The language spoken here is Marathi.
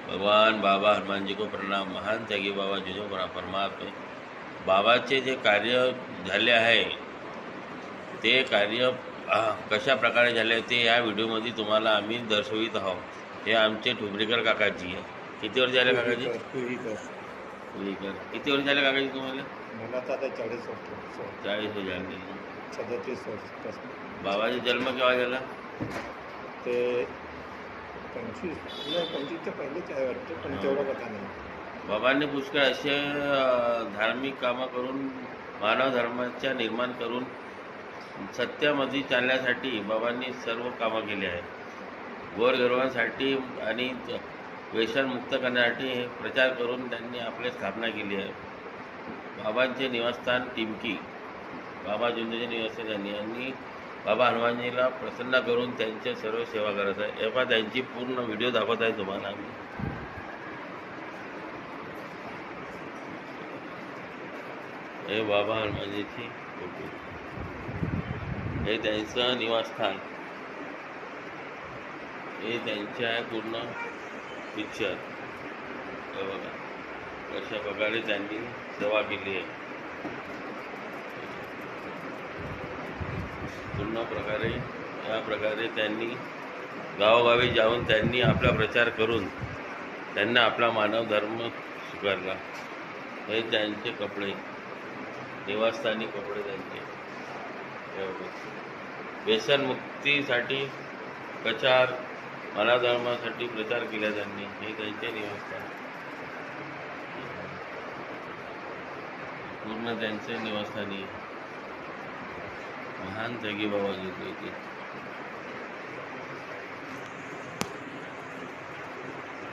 भगवान बाबा हनुमान जी को प्रणाम। महान त्यागी बाबा जिजो परमात्मे बाबाचे जे कार्य झाले आहे ते कार्य कशा प्रकारे झाले ते या व्हिडिओमध्ये तुम्हाला आम्ही दर्शवित आहोत। हे आमचे ठुबरेकर काकाजी आहे। किती वर्ष झाले काकाजी? किती वर्ष झाले काकाजी तुम्हाला? मला तर आता 40 वर्ष. 40 वर्ष झाले. 37 वर्ष. बाबाचा जन्म केव्हा झाला? ते 25च्या पहिलेच आहे वाटतं, पण तेवढं कथा नाही. बाबांनी पुष्कळ असे धार्मिक कामं करून मानव धर्माच्या निर्माण करून सत्यामध्ये चालण्यासाठी बाबांनी सर्व कामं केली आहेत। गोरगरिबांसाठी आणि व्यसनमुक्त करण्यासाठी प्रचार करून त्यांनी आपली स्थापना केली आहे। बाबांचे निवासस्थान टिमकी बाबा जुंदेचे निवासस्थान त्यांनी आणि बाबा हनुमानजीला प्रसन्न करून त्यांच्या सर्व सेवा करत आहे। एव्हा त्यांची पूर्ण व्हिडिओ दाखवत आहे तुम्हाला आम्ही। हे बाबा हनुमानजीची फोटो, हे त्यांचं निवासस्थान, हे त्यांचे आहे पूर्ण पिक्चर। हे बघा कशा प्रकारे त्यांनी सेवा केली आहे। पूर्ण प्रकारे या प्रकारे त्यांनी गावोगावी जाऊन त्यांनी आपला प्रचार करून त्यांना आपला मानव धर्म स्वीकारला। हे त्यांचे कपडे, निवासस्थानी कपडे त्यांचे। व्यसनमुक्तीसाठी प्रचार, मानव धर्मासाठी प्रचार केला त्यांनी। हे त्यांचे निवासस्थान, पूर्ण त्यांचे निवासस्थानी महान त्यागी बाबा जिथे